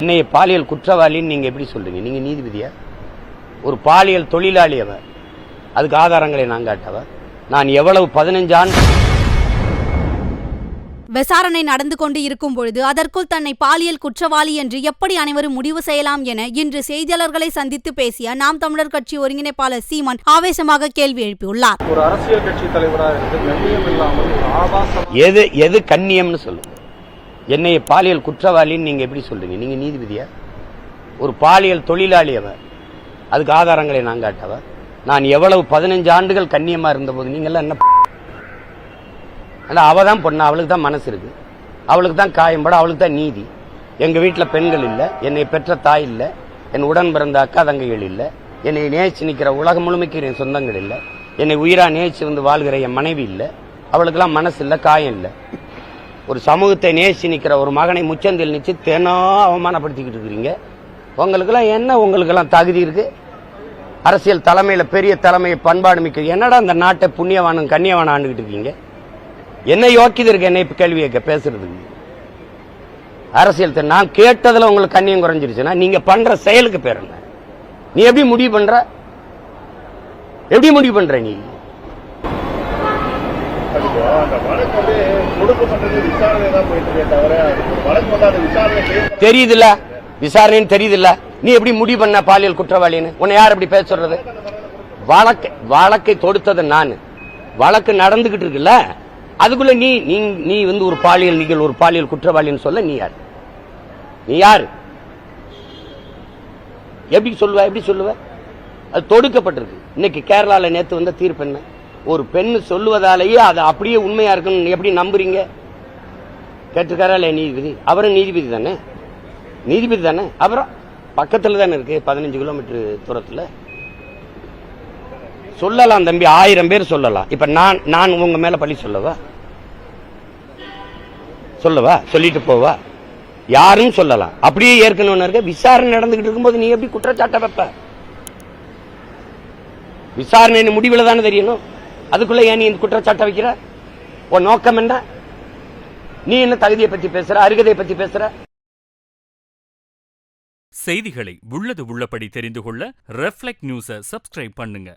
என்னைய பாலியல் குற்றவாளின்னு நீங்க எப்படி சொல்றீங்க? நீங்க நீதிபதியா? ஒரு பாலியல் தொழிலாளி அவர். அதுக்கு ஆதாரங்களை நான் காட்டவா? நான் எவ்வளவு 15 ஆண்டு விசாரணை நடந்து கொண்டு இருக்கும் பொழுது அதற்குள் தன்னை பாலியல் குற்றவாளி என்று எப்படி அனைவரும் முடிவு செய்யலாம் என இன்று செய்தியாளர்களை சந்தித்து பேசிய நாம் தமிழர் கட்சி ஒருங்கிணைப்பாளர் சீமான் ஆவேசமாக கேள்வி எழுப்பியுள்ளார். ஒரு அரசியல் கட்சி தலைவராக கண்ணியம் இல்லாமல் எது கண்ணியம்னு சொல்லுங்க. என்னைய பாலியல் குற்றவாளின்னு நீங்க எப்படி சொல்றீங்க? நீங்க நீதிபதியா? ஒரு பாலியல் தொழிலாளி அவர். அதுக்கு ஆதாரங்களை நான் காட்டவா? நான் எவ்வளவு 15 ஆண்டுகள் கண்ணியமா இருந்த போது நீங்க எல்லாம் என்ன? அவ தான் பொண்ணு, அவளுக்கு தான் மனசு இருக்கு, அவளுக்கு தான் காயம்பட, அவளுக்கு தான் நீதி. எங்க வீட்டுல பெண்கள் இல்ல, என்னை பெற்ற தாய் இல்ல, என் உடன் பிறந்த அக்கா தங்கைகள் இல்ல, என்னை நேசிச்சு நிக்கிற உலகம் முழுமைக்கு என் சொந்தங்கள் இல்ல, என்னை உயிரா நேசிச்சு வந்து வாழ்கிற என் மனைவி இல்ல, அவளுக்கெல்லாம் மனசு இல்ல, காயம் இல்ல. ஒரு சமூகத்தை நேசி நிற்கிற ஒரு மகனை முச்சந்தில் நிச்சு தேனா அவமானப்படுத்திக்கிட்டு இருக்கிறீங்க. உங்களுக்கெல்லாம் என்ன, உங்களுக்கெல்லாம் தகுதி இருக்கு? அரசியல் தலைமையில பெரிய தலைமை பண்பாடு மிக்க என்னடா இந்த நாட்டை புண்ணியவானும் கண்ணியவான ஆண்டுகிட்டு இருக்கீங்க? என்ன யோக்கியது இருக்கு என்னை கேள்வி கேட்க பேசுறதுக்கு? அரசியல் நான் கேட்டதுல உங்களுக்கு கண்ணியம் குறைஞ்சிருச்சுன்னா நீங்க பண்ற செயலுக்கு பேர் என்ன? நீ எப்படி முடிவு பண்ற? எப்படி முடிவு பண்ற நீ? தெரியுதுல்ல, விசாரணைன்னு தெரியுதுல்ல. நீ எப்படி முடிவு பண்ண பாலியல் குற்றவாளின்னு? உன்னை யார் எப்படி பேச சொல்றது? வழக்கை தொடுத்தது நான். வழக்கு நடந்துகிட்டு இருக்குல்ல, அதுக்குள்ள நீ வந்து ஒரு பாலியல், நீங்கள் ஒரு பாலியல் குற்றவாளின்னு சொல்ல நீ யார்? நீ யாரு? எப்படி சொல்லுவ? எப்படி சொல்லுவ? அது தொடுக்கப்பட்டிருக்கு. இன்னைக்கு கேரளால நேத்து வந்த தீர்ப்பு என்ன? ஒரு பெண் சொல்லுவதாலேயே அது அப்படியே உண்மையா இருக்குன்னு எப்படி நம்புறீங்க? கேட்டிருக்காரா இல்லையா நீதிபதி? அவரும் நீதிபதி தானே, நீதிபதி தானே. அப்புறம் பக்கத்துல தானே இருக்கு, 15 கிலோமீட்டர் தூரத்துல. சொல்லலாம் தம்பி, 1000 பேர் சொல்லலாம். இப்ப நான் உங்க மேல பழி சொல்லவா? சொல்லிட்டு போவா? யாரும் சொல்லலாம். அப்படியே ஏற்கனவே இருக்க விசாரணை நடந்துகிட்டு இருக்கும்போது நீ எப்படி குற்றச்சாட்டை வைப்ப? விசாரணை முடிவில் தானே தெரியணும். அதுக்குள்ள ஏன் நீ இந்த குற்றச்சாட்டை வைக்கிற? உன் நோக்கம் என்ன? நீ என்ன தகுதியை பத்தி பேசுற, அருகதை பத்தி பேசுற? செய்திகளை உள்ளது உள்ளபடி தெரிந்து கொள்ள ரெஃப்ளெக்ட் நியூஸை சப்ஸ்கிரைப் பண்ணுங்க.